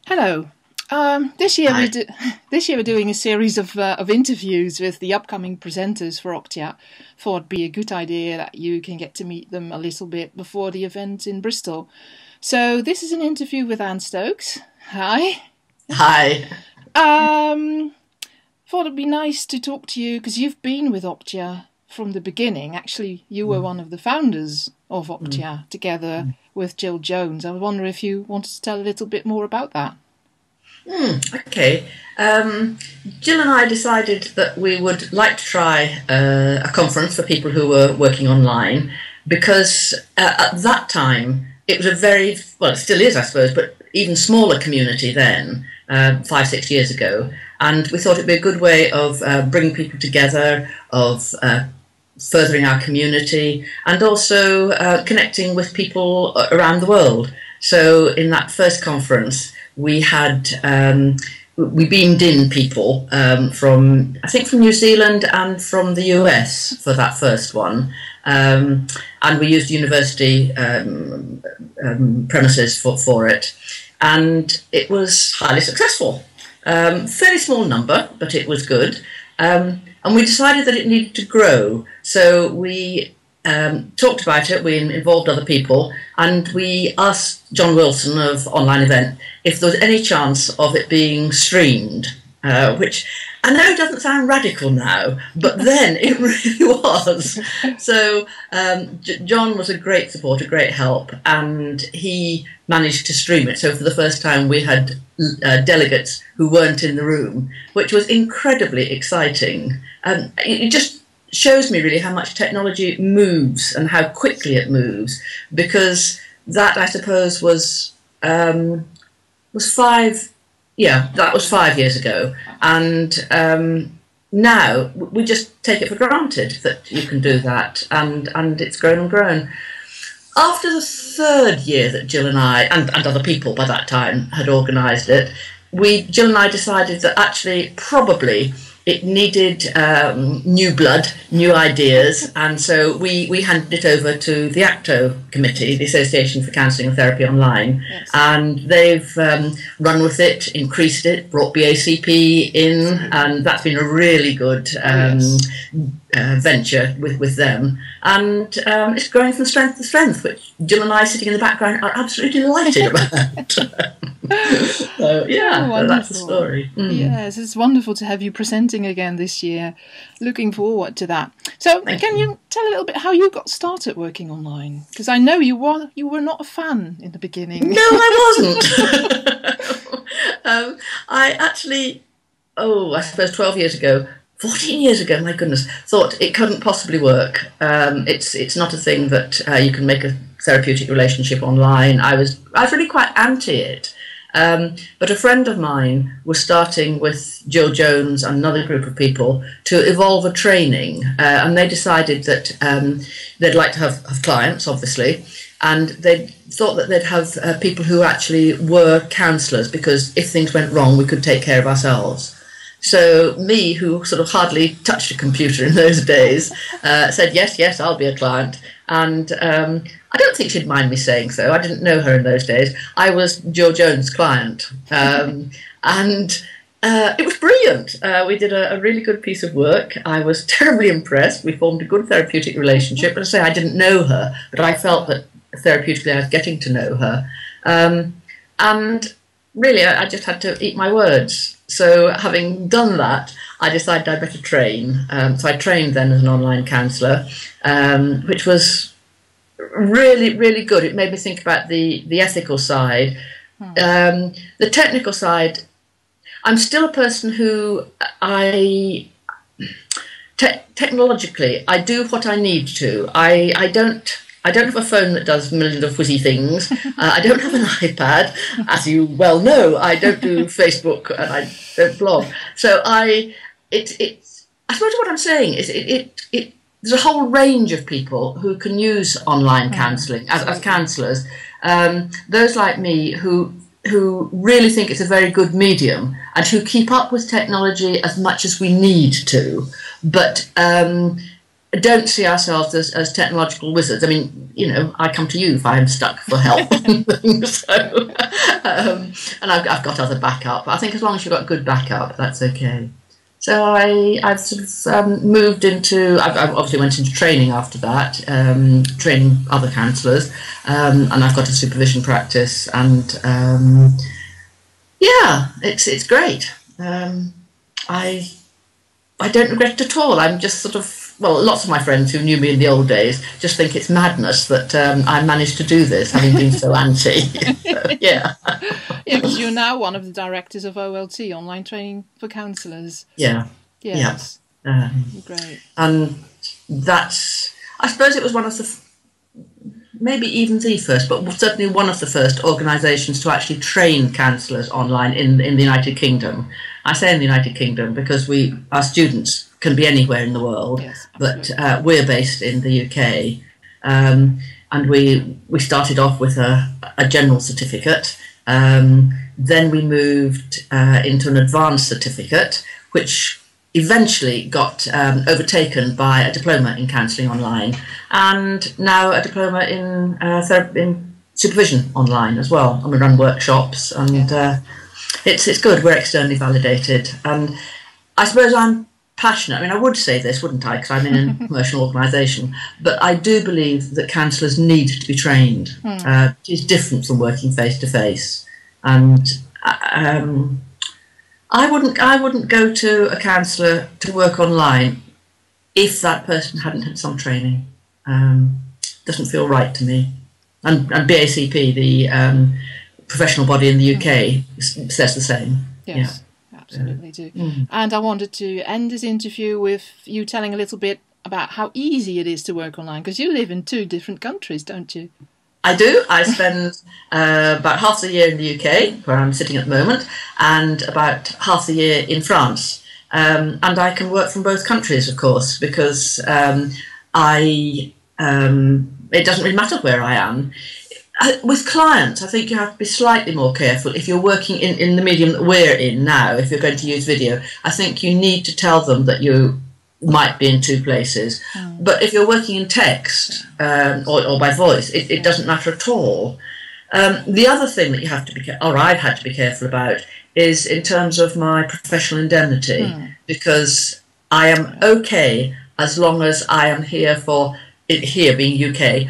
Hello. This year Hi. we're doing a series of interviews with the upcoming presenters for OCTIA. Thought it'd be a good idea that you can get to meet them a little bit before the event in Bristol. So this is an interview with Anne Stokes. Hi. Hi. Um, Thought it'd be nice to talk to you because you've been with OCTIA from the beginning. Actually, you were one of the founders of OCTIA together with Jill Jones. I wonder if you wanted to tell a little bit more about that. Okay. Jill and I decided that we would like to try a conference for people who were working online because at that time it was a very, well, it still is, I suppose, but even smaller community then, 5, 6 years ago. And we thought it'd be a good way of bringing people together, of furthering our community, and also connecting with people around the world. So in that first conference, we had we beamed in people from, I think, from New Zealand and from the US for that first one, and we used university premises for it, and it was highly successful. Fairly small number, but it was good. And we decided that it needed to grow. So we talked about it, we involved other people, and we asked John Wilson of Online Event if there was any chance of it being streamed, which I know doesn't sound radical now, but then it really was. So John was a great support, a great help, and he managed to stream it. So for the first time we had delegates who weren't in the room, which was incredibly exciting. It just shows me really how much technology moves and how quickly it moves, because that, I suppose, was that was 5 years ago, and now we just take it for granted that you can do that, and it's grown and grown. After the third year that Jill and I, and other people by that time, had organised it, Jill and I decided that actually probably it needed new blood, new ideas, and so we handed it over to the ACTO committee, the Association for Counselling and Therapy Online, yes. And they've run with it, increased it, brought BACP in, and that's been a really good venture with them, and it's growing from strength to strength, which Jill and I, sitting in the background, are absolutely delighted about. So yeah, oh, that's the story. Yes, it's wonderful to have you presenting again this year. Looking forward to that. So can you tell a little bit how you got started working online? Because I know you were not a fan in the beginning. No, I wasn't. I actually, I suppose 12 years ago, 14 years ago, my goodness, thought it couldn't possibly work. It's not a thing that you can make a therapeutic relationship online. I was really quite anti it. But a friend of mine was starting with Jill Jones and another group of people to evolve a training, and they decided that they'd like to have clients, obviously, and they thought that they'd have people who actually were counsellors, because if things went wrong, we could take care of ourselves. So me, who sort of hardly touched a computer in those days, said, yes, I'll be a client. And I don't think she'd mind me saying so. I didn't know her in those days. I was Jill Jones' client. And it was brilliant. We did a really good piece of work. I was terribly impressed. We formed a good therapeutic relationship. As I say, I didn't know her, but I felt that therapeutically I was getting to know her. And really, I just had to eat my words. So having done that, I decided I'd better train. So I trained then as an online counsellor, which was really, really good. It made me think about the ethical side. The technical side, I'm still a person who technologically, I do what I need to. I don't have a phone that does millions of whizzy things. I don't have an iPad, as you well know. I don't do Facebook and I don't blog. So I suppose what I'm saying is there's a whole range of people who can use online counselling as counsellors. Those like me who really think it's a very good medium and who keep up with technology as much as we need to, but don't see ourselves as technological wizards. I mean, you know, I come to you if I'm stuck for help. So, and I've got other backup. I think as long as you've got good backup, that's okay. So I've sort of moved into, I obviously went into training after that, training other counsellors, and I've got a supervision practice, and yeah, it's great. I don't regret it at all. I'm just sort of, well, lots of my friends who knew me in the old days just think it's madness that I managed to do this, having been so anti. So, yeah. Yeah, because you're now one of the directors of OLT, online training for counsellors. Yeah. Yes. Yeah. Great. And that's, I suppose it was one of the, maybe even the first, but certainly one of the first organisations to actually train counsellors online in the United Kingdom. I say in the United Kingdom because our students can be anywhere in the world, yes, but we're based in the UK, and we started off with a general certificate. Then we moved into an advanced certificate, which eventually got overtaken by a diploma in counselling online, and now a diploma in supervision online as well. And we run workshops, and it's good. We're externally validated, and I suppose I'm passionate. I mean, I would say this, wouldn't I? Because I'm in a commercial organisation, but I do believe that counsellors need to be trained. It's different from working face to face, and I wouldn't go to a counsellor to work online if that person hadn't had some training. Doesn't feel right to me. And BACP, the professional body in the UK, says the same. Yes, yeah. Absolutely do. And I wanted to end this interview with you telling a little bit about how easy it is to work online, because you live in 2 different countries, don't you? I do. I spend about half the year in the UK, where I'm sitting at the moment, and about half the year in France. And I can work from both countries, of course, because it doesn't really matter where I am. With clients, I think you have to be slightly more careful. If you're working in the medium that we're in now, if you're going to use video, I think you need to tell them that you might be in 2 places. But if you're working in text or by voice, it doesn't matter at all. The other thing that you have to be, or I've had to be careful about, is in terms of my professional indemnity, because I am okay as long as I am here here being UK,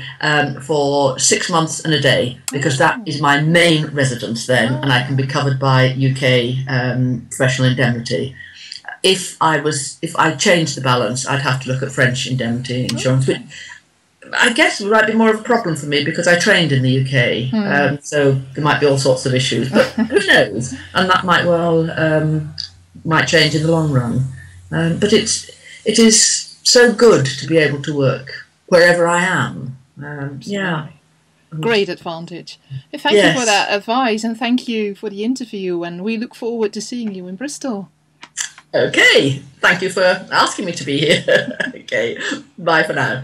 for 6 months and a day, because that is my main residence then, and I can be covered by UK professional indemnity. If I changed the balance, I'd have to look at French indemnity insurance, which I guess might be more of a problem for me because I trained in the UK, so there might be all sorts of issues, but who knows? And that might might change in the long run. But it is so good to be able to work wherever I am. Yeah. Great advantage. Thank you for that advice, and thank you for the interview, and we look forward to seeing you in Bristol. Okay, thank you for asking me to be here. Okay, bye for now.